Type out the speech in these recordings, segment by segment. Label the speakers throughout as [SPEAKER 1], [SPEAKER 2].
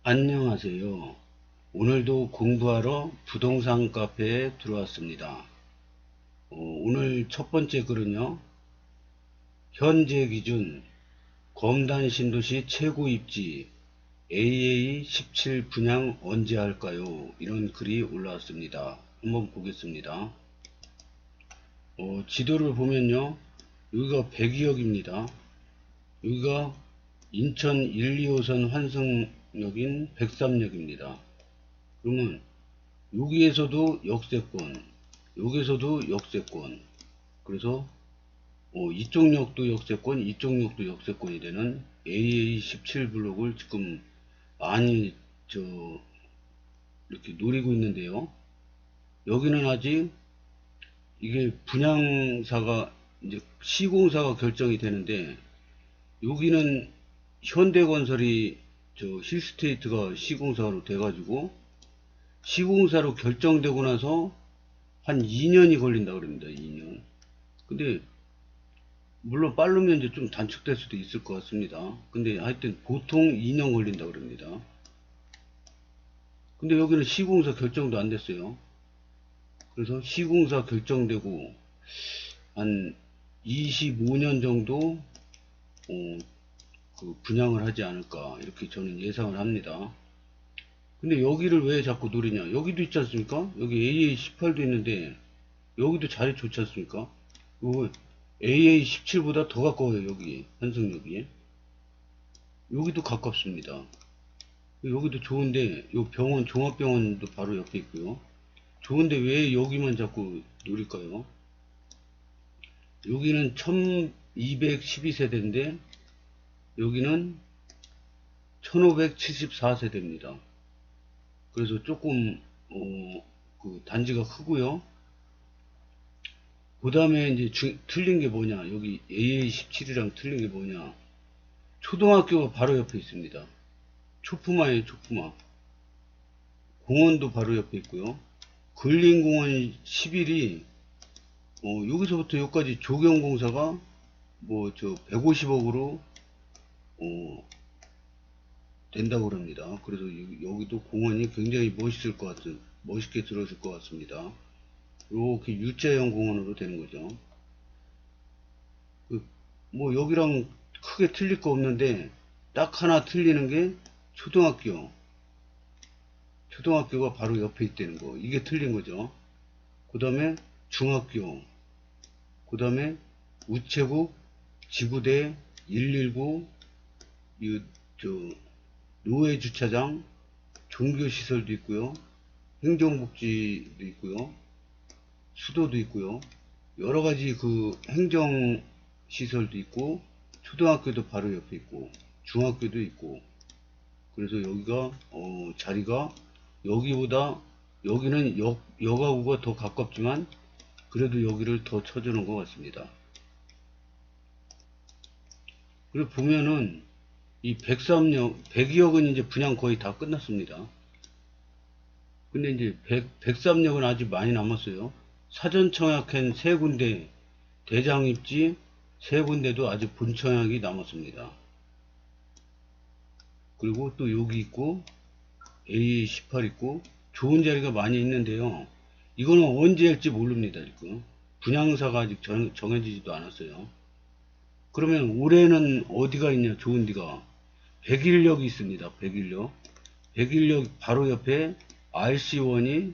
[SPEAKER 1] 안녕하세요. 오늘도 공부하러 부동산 카페에 들어왔습니다. 오늘 첫 번째 글은요. 현재 기준 검단 신도시 최고 입지 AA17 분양 언제 할까요? 이런 글이 올라왔습니다. 한번 보겠습니다. 지도를 보면요. 여기가 102역입니다. 여기가 인천 1, 2호선 환승역인 103역입니다. 그러면 여기에서도 역세권, 여기에서도 역세권. 그래서 이쪽 역도 역세권, 이쪽 역도 역세권이 되는 AA17 블록을 지금 많이 이렇게 노리고 있는데요. 여기는 아직 이게 분양사가 이제 시공사가 결정이 되는데, 여기는 현대건설이 힐스테이트가 시공사로 돼가지고 시공사로 결정되고 나서 한 2년이 걸린다 그럽니다. 2년. 근데 물론 빠르면 이제 좀 단축될 수도 있을 것 같습니다. 근데 하여튼 보통 2년 걸린다 그럽니다. 근데 여기는 시공사 결정도 안 됐어요. 그래서 시공사 결정되고 한 25년 정도 그 분양을 하지 않을까 이렇게 저는 예상을 합니다. 근데 여기를 왜 자꾸 노리냐? 여기도 있지 않습니까? 여기 AA18도 있는데 여기도 자리 좋지 않습니까? AA17보다 더 가까워요. 여기 한성역이. 여기도 가깝습니다. 여기도 좋은데 요 병원 종합병원도 바로 옆에 있고요. 좋은데 왜 여기만 자꾸 노릴까요? 여기는 1212세대인데 여기는 1574세대입니다. 그래서 조금 그 단지가 크고요. 그 다음에 이제 틀린 게 뭐냐, 여기 AA17이랑 틀린 게 뭐냐, 초등학교가 바로 옆에 있습니다. 초품화예요. 초품화. 공원도 바로 옆에 있고요. 근린공원 11이 여기서부터 여기까지 조경공사가 뭐 150억으로 된다고 그럽니다. 그래서 여기도 공원이 굉장히 멋있게 들어설 것 같습니다. 이렇게 U자형 공원으로 되는 거죠. 뭐 여기랑 크게 틀릴 거 없는데 딱 하나 틀리는 게 초등학교가 바로 옆에 있다는 거, 이게 틀린 거죠. 그 다음에 중학교, 그 다음에 우체국, 지구대, 119, 노예주차장, 종교시설도 있고요, 행정복지도 있고요, 수도도 있고요, 여러가지 그 행정시설도 있고, 초등학교도 바로 옆에 있고, 중학교도 있고. 그래서 여기가 자리가 여기보다, 여기는 역하고가 더 가깝지만 그래도 여기를 더 쳐주는 것 같습니다. 그리고 보면은 이 103역, 102역은 이제 분양 거의 다 끝났습니다. 근데 이제 103역은 아직 많이 남았어요. 사전청약한 3군데, 대장입지 3군데도 아직 본청약이 남았습니다. 그리고 또 여기 있고 A18 있고 좋은 자리가 많이 있는데요. 이거는 언제 할지 모릅니다. 지금 분양사가 아직 정해지지도 않았어요. 그러면 올해는 어디가 있냐? 좋은 데가 101역이 있습니다. 101역 바로 옆에 RC1이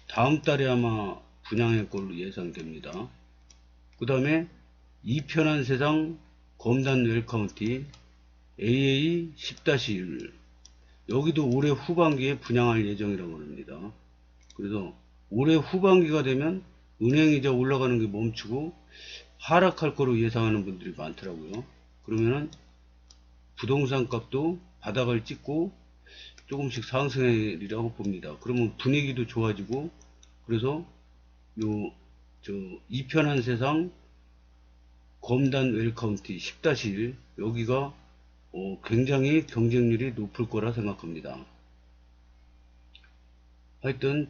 [SPEAKER 1] 다음 달에 아마 분양할 걸로 예상됩니다. 그 다음에 이편한 세상 검단 웰카운티 AA 10-1, 여기도 올해 후반기에 분양할 예정이라고 합니다. 그래서 올해 후반기가 되면 은행이자 올라가는 게 멈추고 하락할 거로 예상하는 분들이 많더라고요. 그러면은 부동산 값도 바닥을 찍고 조금씩 상승하리라고 봅니다. 그러면 분위기도 좋아지고, 그래서 이편한 세상 검단 웰카운티 10-1, 여기가 굉장히 경쟁률이 높을 거라 생각합니다. 하여튼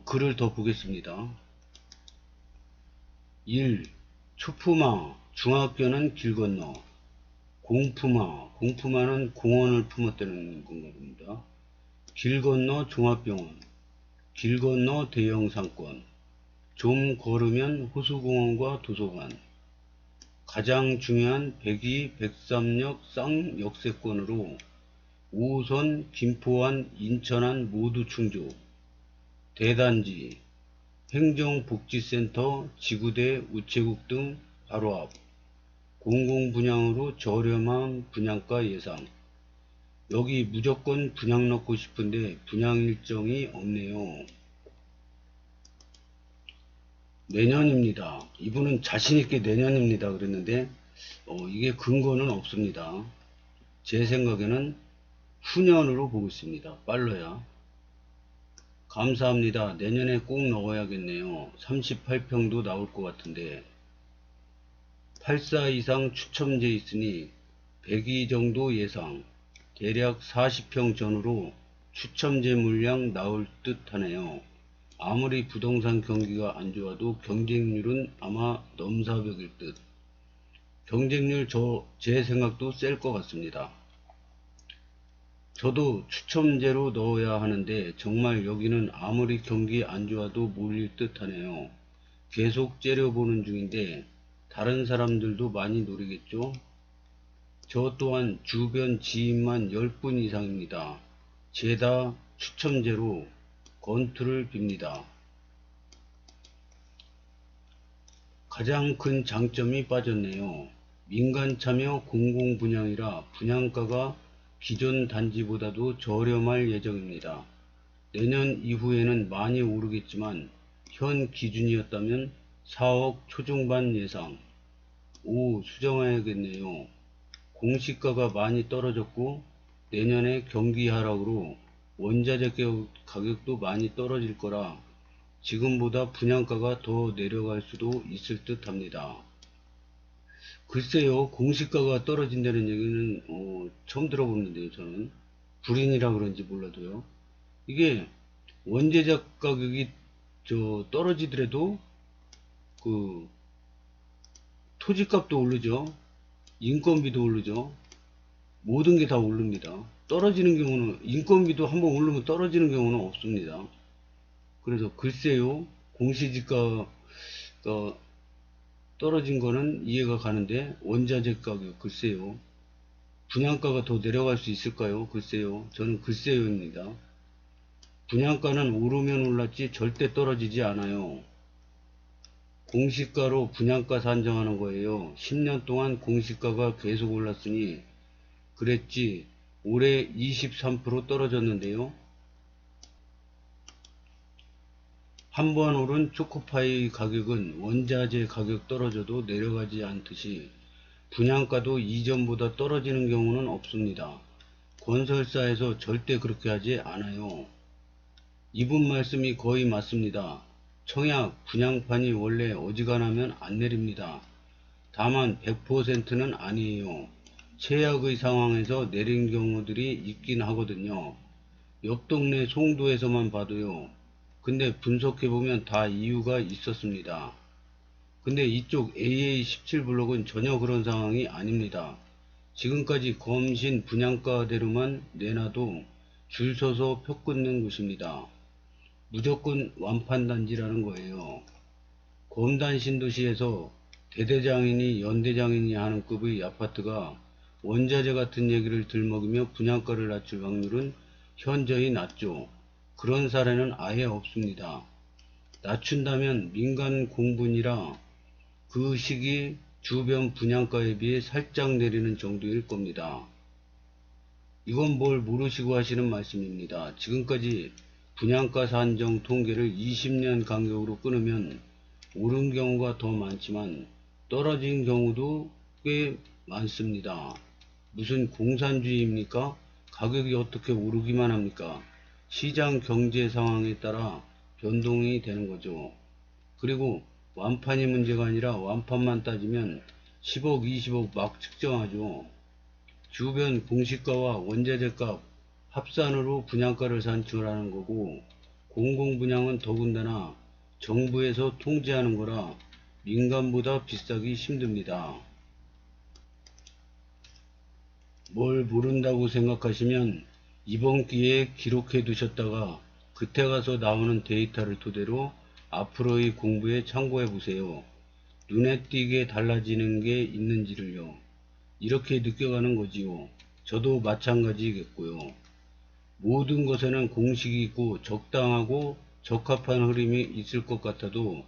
[SPEAKER 1] 글을 더 보겠습니다. 1. 초품화, 중학교는 길 건너, 공품화는 공원을 품었다는 건가 봅니다. 길 건너 종합병원, 길 건너 대형 상권, 좀 걸으면 호수공원과 도서관, 가장 중요한 102, 103역 쌍역세권으로 5호선 김포안, 인천안 모두 충족, 대단지, 행정복지센터, 지구대, 우체국 등 바로 앞, 공공분양으로 저렴한 분양가 예상. 여기 무조건 분양 넣고 싶은데 분양 일정이 없네요. 내년입니다. 이분은 자신있게 내년입니다 그랬는데 이게 근거는 없습니다. 제 생각에는 후년으로 보고 있습니다. 빨라야. 감사합니다. 내년에 꼭 넣어야겠네요. 38평도 나올 것 같은데 84 이상 추첨제 있으니 102 정도 예상, 대략 40평 전후로 추첨제 물량 나올 듯 하네요. 아무리 부동산 경기가 안 좋아도 경쟁률은 아마 넘사벽일 듯. 경쟁률 제 생각도 셀 것 같습니다. 저도 추첨제로 넣어야 하는데 정말 여기는 아무리 경기 안 좋아도 몰릴 듯 하네요. 계속 째려보는 중인데 다른 사람들도 많이 노리겠죠? 저 또한 주변 지인만 10분 이상입니다. 죄다 추첨제로 건투를 빕니다. 가장 큰 장점이 빠졌네요. 민간 참여 공공분양이라 분양가가 기존 단지보다도 저렴할 예정입니다. 내년 이후에는 많이 오르겠지만 현 기준이었다면 4억 초중반 예상. 오, 수정해야겠네요. 공시가가 많이 떨어졌고 내년에 경기 하락으로 원자재 가격도 많이 떨어질 거라 지금보다 분양가가 더 내려갈 수도 있을 듯 합니다. 글쎄요, 공시가가 떨어진다는 얘기는 처음 들어보는데요. 저는 불인이라 그런지 몰라도요. 이게 원재재 가격이 떨어지더라도 그 토지값도 오르죠. 인건비도 오르죠. 모든 게 다 오릅니다. 떨어지는 경우는, 인건비도 한번 오르면 떨어지는 경우는 없습니다. 그래서 글쎄요, 공시지가가 떨어진 거는 이해가 가는데 원자재 가격 글쎄요, 분양가가 더 내려갈 수 있을까요? 글쎄요. 저는 글쎄요입니다. 분양가는 오르면 올랐지 절대 떨어지지 않아요. 공시가로 분양가 산정하는 거예요. 10년 동안 공시가가 계속 올랐으니 그랬지 올해 23% 떨어졌는데요. 한번 오른 초코파이 가격은 원자재 가격 떨어져도 내려가지 않듯이 분양가도 이전보다 떨어지는 경우는 없습니다. 건설사에서 절대 그렇게 하지 않아요. 이분 말씀이 거의 맞습니다. 청약 분양판이 원래 어지간하면 안 내립니다. 다만 100%는 아니에요. 최악의 상황에서 내린 경우들이 있긴 하거든요. 옆 동네 송도에서만 봐도요. 근데 분석해보면 다 이유가 있었습니다. 근데 이쪽 AA17블록은 전혀 그런 상황이 아닙니다. 지금까지 검신 분양가대로만 내놔도 줄 서서 표 끊는 곳입니다. 무조건 완판단지라는 거예요. 검단 신도시에서 대대장이니 연대장이니 하는 급의 아파트가 원자재 같은 얘기를 들먹이며 분양가를 낮출 확률은 현저히 낮죠. 그런 사례는 아예 없습니다. 낮춘다면 민간 공분이라 그 시기 주변 분양가에 비해 살짝 내리는 정도일 겁니다. 이건 뭘 모르시고 하시는 말씀입니다. 지금까지 분양가 산정 통계를 20년 간격으로 끊으면 오른 경우가 더 많지만 떨어진 경우도 꽤 많습니다. 무슨 공산주의입니까? 가격이 어떻게 오르기만 합니까? 시장 경제 상황에 따라 변동이 되는 거죠. 그리고 완판이 문제가 아니라 완판만 따지면 10억, 20억 막 측정하죠. 주변 공시가와 원자재값 합산으로 분양가를 산출하는 거고, 공공분양은 더군다나 정부에서 통제하는 거라 민간보다 비싸기 힘듭니다. 뭘 모른다고 생각하시면 이번 기회에 기록해 두셨다가 그때 가서 나오는 데이터를 토대로 앞으로의 공부에 참고해 보세요. 눈에 띄게 달라지는 게 있는지를요. 이렇게 느껴가는 거지요. 저도 마찬가지겠고요. 모든 것에는 공식이 있고 적당하고 적합한 흐름이 있을 것 같아도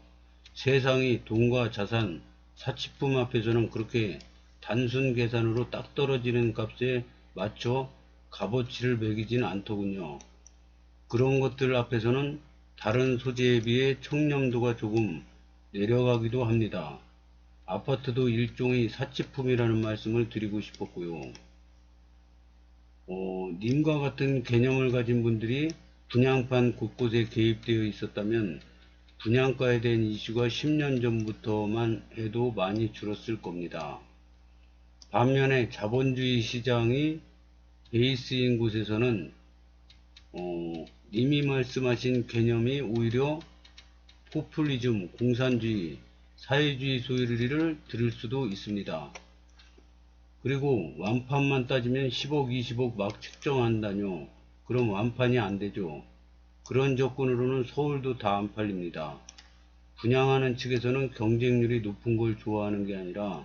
[SPEAKER 1] 세상이 돈과 자산, 사치품 앞에서는 그렇게 단순 계산으로 딱 떨어지는 값에 맞춰 값어치를 매기진 않더군요. 그런 것들 앞에서는 다른 소재에 비해 청렴도가 조금 내려가기도 합니다. 아파트도 일종의 사치품이라는 말씀을 드리고 싶었고요. 님과 같은 개념을 가진 분들이 분양판 곳곳에 개입되어 있었다면 분양가에 대한 이슈가 10년 전부터만 해도 많이 줄었을 겁니다. 반면에 자본주의 시장이 베이스인 곳에서는 님이 말씀하신 개념이 오히려 포퓰리즘, 공산주의, 사회주의 소리를 들을 수도 있습니다. 그리고 완판만 따지면 10억, 20억 막 책정한다뇨. 그럼 완판이 안 되죠. 그런 조건으로는 서울도 다 안 팔립니다. 분양하는 측에서는 경쟁률이 높은 걸 좋아하는 게 아니라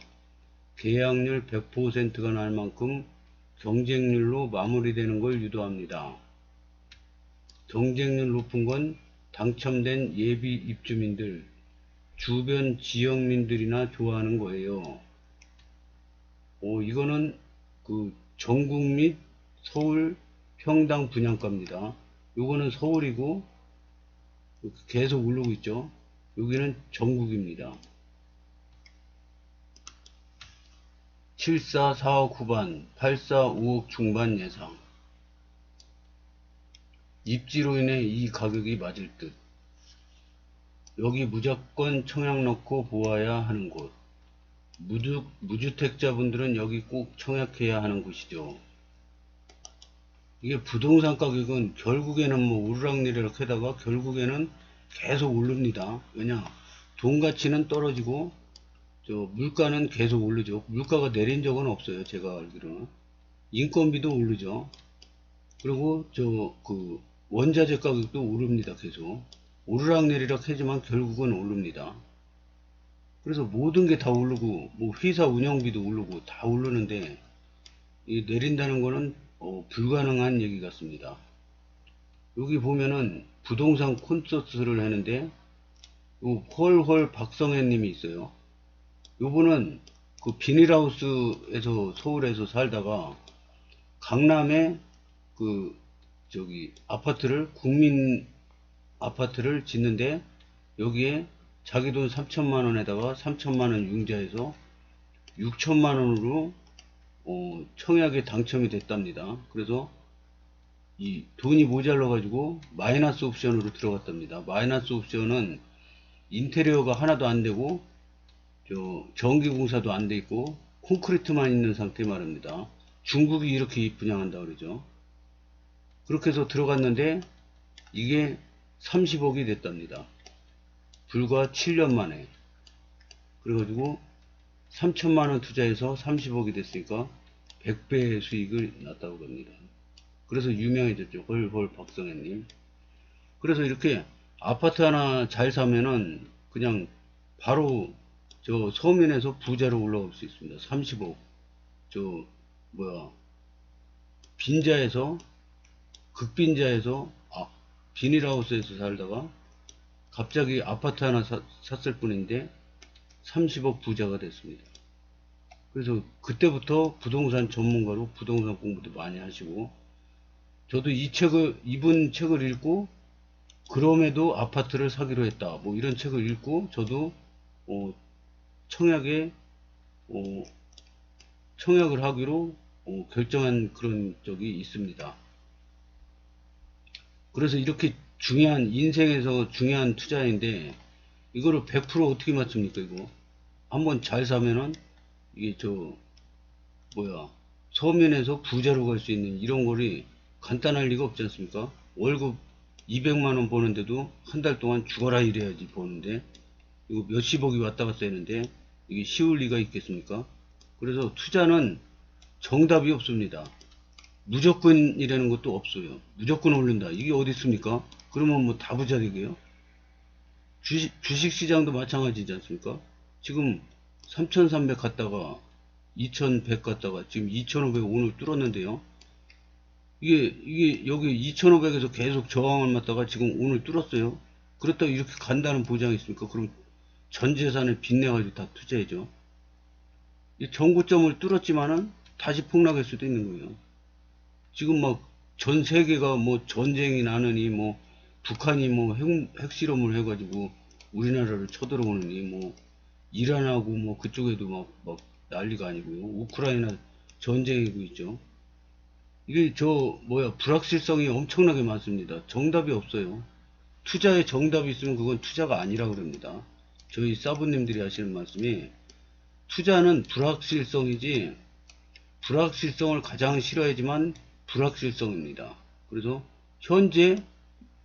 [SPEAKER 1] 계약률 100%가 날 만큼 경쟁률로 마무리되는 걸 유도합니다. 경쟁률 높은 건 당첨된 예비 입주민들, 주변 지역민들이나 좋아하는 거예요. 이거는 그 전국 및 서울 평당 분양가입니다. 요거는 서울이고 계속 오르고 있죠. 여기는 전국입니다. 74, 4억 후반, 84, 5억 중반 예상. 입지로 인해 이 가격이 맞을 듯. 여기 무조건 청약 넣고 보아야 하는 곳. 무주택자분들은 여기 꼭 청약해야 하는 곳이죠. 이게 부동산 가격은 결국에는 뭐 오르락내리락 하다가 결국에는 계속 오릅니다. 왜냐? 돈 가치는 떨어지고 물가는 계속 오르죠. 물가가 내린 적은 없어요. 제가 알기로는. 인건비도 오르죠. 그리고 원자재 가격도 오릅니다. 계속. 오르락내리락 하지만 결국은 오릅니다. 그래서 모든 게 다 오르고 뭐 회사 운영비도 오르고 다 오르는데 이 내린다는 거는 불가능한 얘기 같습니다. 여기 보면은 부동산 콘서트를 하는데 헐헐 박성혜 님이 있어요. 요분은 그 비닐하우스에서 서울에서 살다가 강남에 아파트를 국민 아파트를 짓는데 여기에 자기 돈 3천만원에다가 3천만원 융자해서 6천만원으로 청약에 당첨이 됐답니다. 그래서 이 돈이 모자라 가지고 마이너스 옵션으로 들어갔답니다. 마이너스 옵션은 인테리어가 하나도 안 되고 전기공사도 안 돼 있고 콘크리트만 있는 상태 말입니다. 중국이 이렇게 분양한다 그러죠. 그렇게 해서 들어갔는데 이게 30억이 됐답니다. 불과 7년 만에. 그래가지고 3천만원 투자해서 30억이 됐으니까 100배의 수익을 났다고 합니다. 그래서 유명해졌죠. 헐헐 박성혜님. 그래서 이렇게 아파트 하나 잘 사면은 그냥 바로 서민에서 부자로 올라올 수 있습니다. 30억. 빈자에서, 극빈자에서, 비닐하우스에서 살다가 갑자기 아파트 하나 샀을 뿐인데 30억 부자가 됐습니다. 그래서 그때부터 부동산 전문가로 부동산 공부도 많이 하시고, 저도 이분 책을 읽고 그럼에도 아파트를 사기로 했다 뭐 이런 책을 읽고 저도 청약을 하기로 결정한 그런 적이 있습니다. 그래서 이렇게 인생에서 중요한 투자인데 이거를 100% 어떻게 맞춥니까? 이거 한번 잘 사면은 이게 서민에서 부자로 갈 수 있는 이런 거를 간단할 리가 없지 않습니까? 월급 200만원 버는데도 한 달 동안 죽어라 일해야지 버는데 이거 몇십억이 왔다 갔다 했는데 이게 쉬울 리가 있겠습니까? 그래서 투자는 정답이 없습니다. 무조건이라는 것도 없어요. 무조건 오른다. 이게 어디 있습니까? 그러면 뭐 다 부자 되게요? 주식시장도 마찬가지지 않습니까? 지금 3300 갔다가 2100 갔다가 지금 2500 오늘 뚫었는데요. 이게 여기 2500에서 계속 저항을 맞다가 지금 오늘 뚫었어요. 그렇다고 이렇게 간다는 보장이 있습니까? 그럼 전 재산을 빚내가지고 다 투자해죠. 이 정고점을 뚫었지만은 다시 폭락할 수도 있는 거예요. 지금 막 전 세계가 뭐 전쟁이 나느니 뭐 북한이 뭐 핵실험을 해가지고 우리나라를 쳐들어오느니 뭐 이란하고 뭐 그쪽에도 막 난리가 아니고요. 우크라이나 전쟁이고 있죠. 이게 불확실성이 엄청나게 많습니다. 정답이 없어요. 투자에 정답이 있으면 그건 투자가 아니라 그럽니다. 저희 사부님들이 하시는 말씀이 투자는 불확실성이지, 불확실성을 가장 싫어하지만 불확실성입니다. 그래서 현재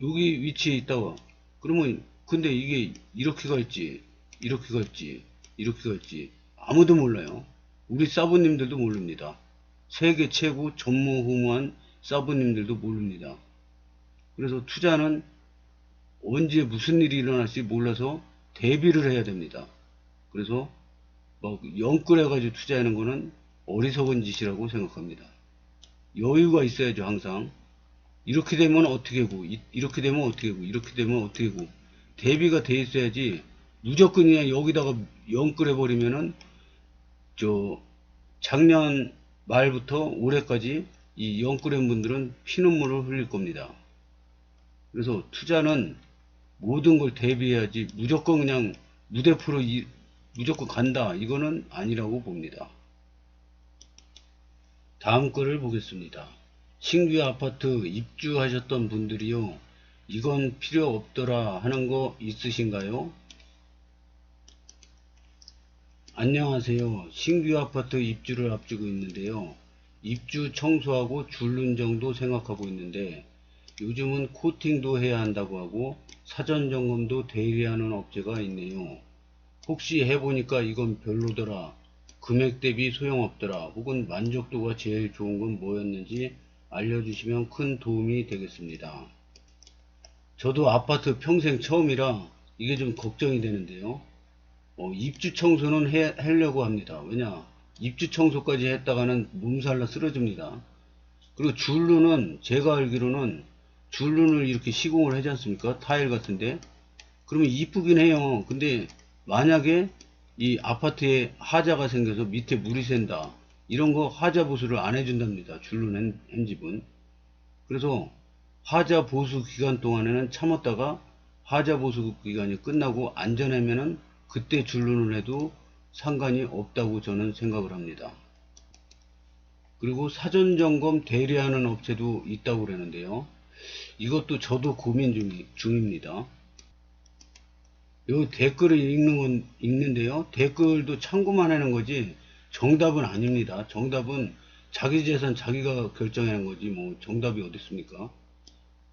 [SPEAKER 1] 여기 위치에 있다가 그러면 근데 이게 이렇게 갈지 이렇게 갈지 이렇게 갈지 아무도 몰라요. 우리 사부님들도 모릅니다. 세계 최고 전무후무한 사부님들도 모릅니다. 그래서 투자는 언제 무슨 일이 일어날지 몰라서 대비를 해야 됩니다. 그래서 막 영끌해가지고 투자하는 거는 어리석은 짓이라고 생각합니다. 여유가 있어야죠. 항상 이렇게 되면 어떻게 하고 이렇게 되면 어떻게 하고 이렇게 되면 어떻게 하고 대비가 돼 있어야지 무조건 그냥 여기다가 영끌해 버리면은 작년 말부터 올해까지 이 영끌한 분들은 피눈물을 흘릴 겁니다. 그래서 투자는 모든 걸 대비해야지 무조건 그냥 무대포로 무조건 간다 이거는 아니라고 봅니다. 다음 거를 보겠습니다. 신규 아파트 입주하셨던 분들이요, 이건 필요 없더라 하는 거 있으신가요? 안녕하세요. 신규 아파트 입주를 앞두고 있는데요. 입주 청소하고 줄눈 정도 생각하고 있는데 요즘은 코팅도 해야 한다고 하고 사전 점검도 대리하는 업체가 있네요. 혹시 해보니까 이건 별로더라, 금액 대비 소용없더라, 혹은 만족도가 제일 좋은 건 뭐였는지 알려주시면 큰 도움이 되겠습니다. 저도 아파트 평생 처음이라 이게 좀 걱정이 되는데요. 입주 청소는 하려고 합니다. 왜냐, 입주 청소까지 했다가는 몸살나 쓰러집니다. 그리고 줄눈은 제가 알기로는 줄눈을 이렇게 시공을 하지 않습니까? 타일 같은데. 그러면 이쁘긴 해요. 근데 만약에 이 아파트에 하자가 생겨서 밑에 물이 샌다, 이런 거 하자 보수를 안 해준답니다. 줄눈 한 집은. 그래서 하자 보수 기간 동안에는 참았다가 하자 보수 기간이 끝나고 안전하면은 그때 줄눈을 해도 상관이 없다고 저는 생각을 합니다. 그리고 사전 점검 대리하는 업체도 있다고 그러는데요. 이것도 저도 고민 중입니다. 요 댓글을 읽는데요. 댓글도 참고만 하는 거지 정답은 아닙니다. 정답은 자기 재산 자기가 결정하는 거지 뭐 정답이 어디 있습니까?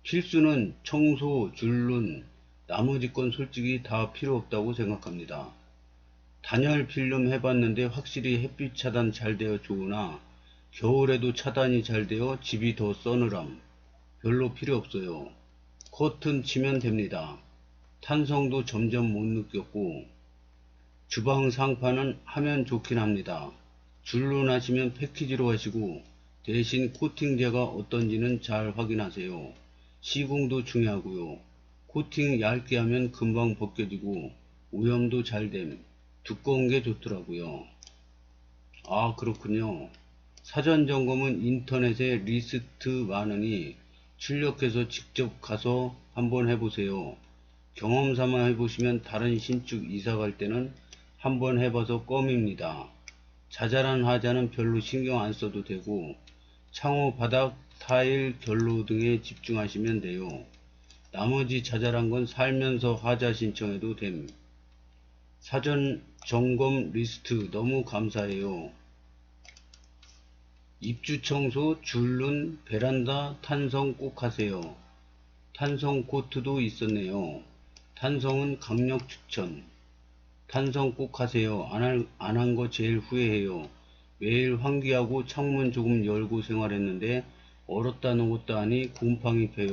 [SPEAKER 1] 필수는 청소, 줄눈, 나머지 건 솔직히 다 필요 없다고 생각합니다. 단열 필름 해봤는데 확실히 햇빛 차단 잘 되어 좋으나 겨울에도 차단이 잘 되어 집이 더 서늘함. 별로 필요 없어요. 커튼 치면 됩니다. 탄성도 점점 못 느꼈고 주방 상판은 하면 좋긴 합니다. 줄눈 하시면 패키지로 하시고 대신 코팅제가 어떤지는 잘 확인하세요. 시공도 중요하고요. 코팅 얇게 하면 금방 벗겨지고 오염도 잘됨. 두꺼운 게 좋더라고요. 아, 그렇군요. 사전 점검은 인터넷에 리스트 많으니 출력해서 직접 가서 한번 해보세요. 경험 삼아 해보시면 다른 신축 이사 갈 때는 한번 해봐서 껌입니다. 자잘한 하자는 별로 신경 안 써도 되고 창호, 바닥, 타일, 결로 등에 집중하시면 돼요. 나머지 자잘한 건 살면서 하자 신청해도 됨. 사전 점검 리스트 너무 감사해요. 입주 청소, 줄눈, 베란다, 탄성 꼭 하세요. 탄성 코트도 있었네요. 탄성은 강력 추천. 탄성 꼭 하세요. 안 한 거 제일 후회해요. 매일 환기하고 창문 조금 열고 생활했는데 얼었다 녹았다 하니 곰팡이 배어